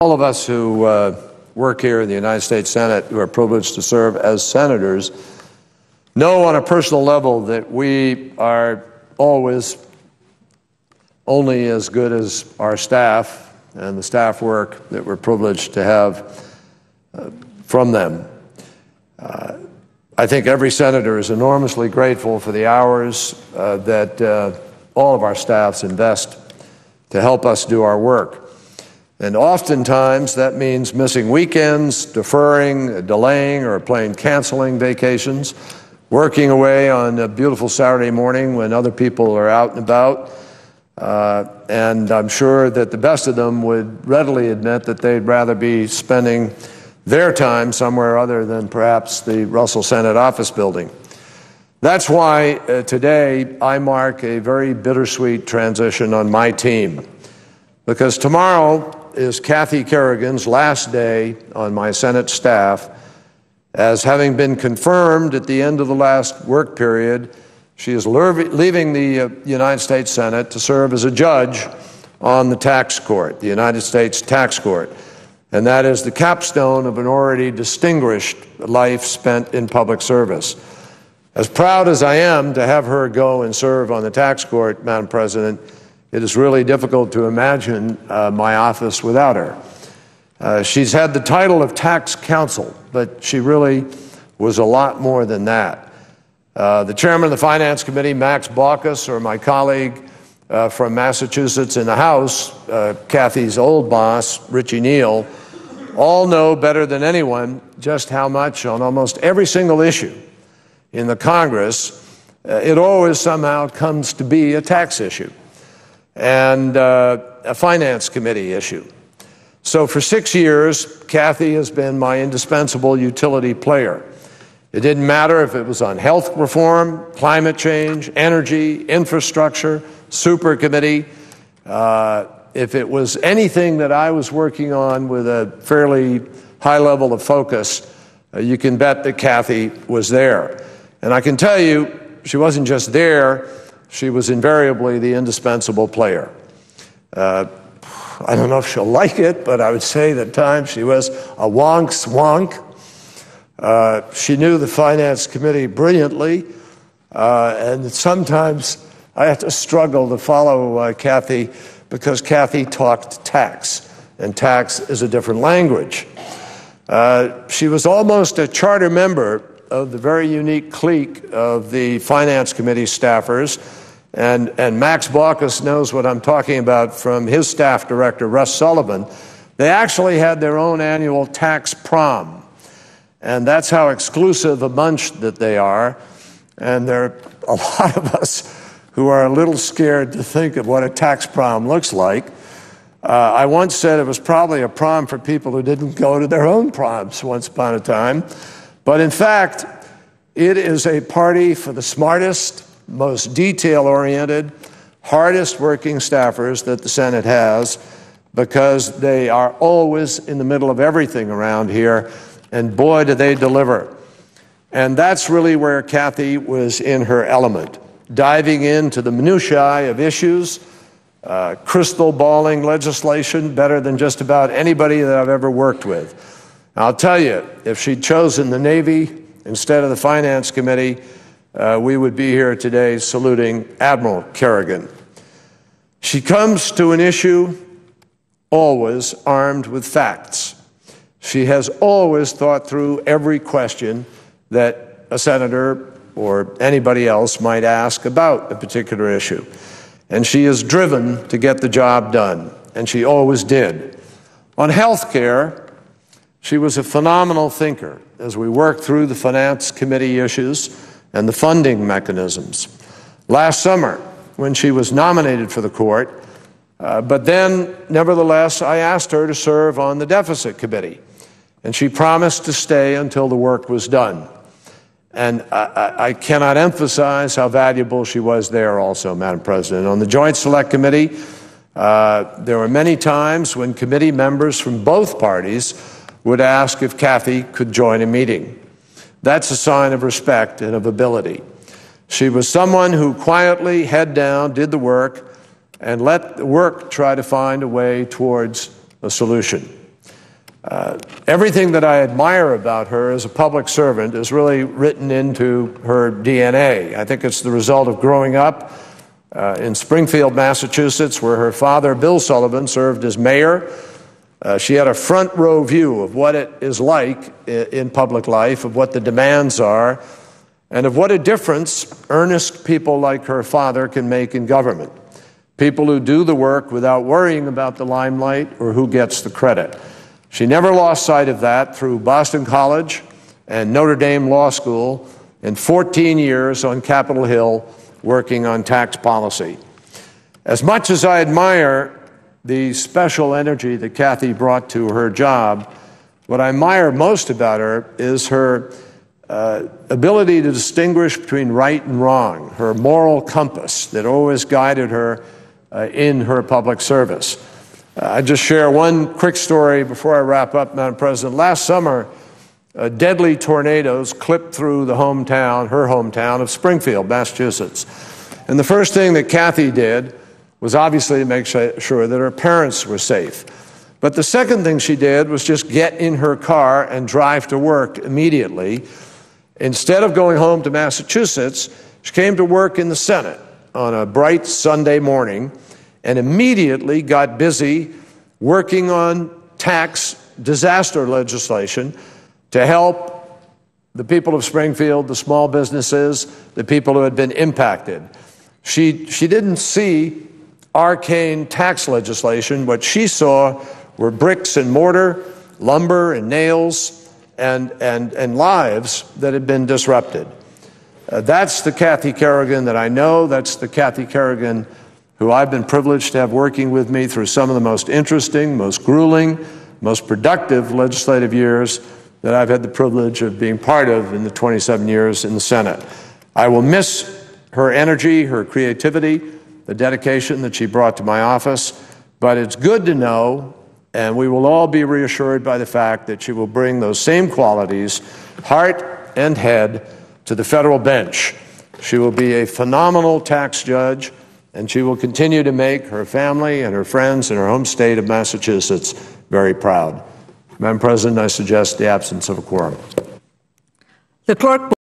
All of us who work here in the United States Senate, who are privileged to serve as senators, know on a personal level that we are always only as good as our staff and the staff work that we're privileged to have from them. I think every senator is enormously grateful for the hours that all of our staffs invest to help us do our work. And oftentimes that means missing weekends, deferring, delaying, or plain canceling vacations, working away on a beautiful Saturday morning when other people are out and about. And I'm sure that the best of them would readily admit that they'd rather be spending their time somewhere other than perhaps the Russell Senate office building. That's why today I mark a very bittersweet transition on my team, because tomorrow is Kathy Kerrigan's last day on my Senate staff. As having been confirmed at the end of the last work period, she is leaving the United States Senate to serve as a judge on the tax court, the United States Tax Court. And that is the capstone of an already distinguished life spent in public service. As proud as I am to have her go and serve on the tax court, Madam President, it is really difficult to imagine my office without her. She's had the title of Tax Counsel, but she really was a lot more than that. The chairman of the Finance Committee, Max Baucus, or my colleague from Massachusetts in the House, Kathy's old boss, Richie Neal, all know better than anyone just how much on almost every single issue in the Congress, it always somehow comes to be a tax issue and a finance committee issue. So for 6 years, Kathy has been my indispensable utility player. It didn't matter if it was on health reform, climate change, energy, infrastructure, super committee. If it was anything that I was working on with a fairly high level of focus, you can bet that Kathy was there. And I can tell you, she wasn't just there, she was invariably the indispensable player. I don't know if she'll like it, but I would say that at times she was a wonk's wonk. She knew the Finance Committee brilliantly, and sometimes I had to struggle to follow Kathy because Kathy talked tax, and tax is a different language. She was almost a charter member of the very unique clique of the Finance Committee staffers, and Max Baucus knows what I'm talking about from his staff director, Russ Sullivan. They actually had their own annual tax prom, and that's how exclusive a bunch that they are. And there are a lot of us who are a little scared to think of what a tax prom looks like. I once said it was probably a prom for people who didn't go to their own proms once upon a time. But in fact, it is a party for the smartest, most detail-oriented, hardest-working staffers that the Senate has, because they are always in the middle of everything around here, and boy, do they deliver. And that's really where Kathy was in her element, diving into the minutiae of issues, crystal balling legislation better than just about anybody that I've ever worked with. I'll tell you, if she'd chosen the Navy instead of the Finance Committee, we would be here today saluting Admiral Kerrigan. She comes to an issue always armed with facts. She has always thought through every question that a senator or anybody else might ask about a particular issue. And she is driven to get the job done, and she always did. On health care, she was a phenomenal thinker as we worked through the Finance Committee issues and the funding mechanisms. Last summer, when she was nominated for the court, but then, nevertheless, I asked her to serve on the Deficit Committee, and she promised to stay until the work was done. And I cannot emphasize how valuable she was there also, Madam President. On the Joint Select Committee, there were many times when committee members from both parties would ask if Kathy could join a meeting. That's a sign of respect and of ability. She was someone who quietly, head down, did the work and let the work try to find a way towards a solution. Everything that I admire about her as a public servant is really written into her DNA. I think it's the result of growing up in Springfield, Massachusetts, where her father, Bill Sullivan, served as mayor. She had a front row view of what it is like in public life, of what the demands are, and of what a difference earnest people like her father can make in government. People who do the work without worrying about the limelight or who gets the credit. She never lost sight of that through Boston College and Notre Dame Law School and 14 years on Capitol Hill working on tax policy. As much as I admire the special energy that Kathy brought to her job, what I admire most about her is her ability to distinguish between right and wrong, her moral compass that always guided her in her public service. I just share one quick story before I wrap up, Madam President. Last summer, deadly tornadoes clipped through her hometown of Springfield, Massachusetts. And the first thing that Kathy did was obviously to make sure that her parents were safe. But the second thing she did was just get in her car and drive to work immediately. Instead of going home to Massachusetts, she came to work in the Senate on a bright Sunday morning and immediately got busy working on tax disaster legislation to help the people of Springfield, the small businesses, the people who had been impacted. She didn't see arcane tax legislation. What she saw were bricks and mortar, lumber and nails, and lives that had been disrupted. That's the Kathy Kerrigan that I know. That's the Kathy Kerrigan who I've been privileged to have working with me through some of the most interesting, most grueling, most productive legislative years that I've had the privilege of being part of in the 27 years in the Senate. I will miss her energy, her creativity, the dedication that she brought to my office, but it's good to know, and we will all be reassured by the fact that she will bring those same qualities, heart and head, to the federal bench. She will be a phenomenal tax judge, and she will continue to make her family and her friends in her home state of Massachusetts very proud. Madam President, I suggest the absence of a quorum. The clerk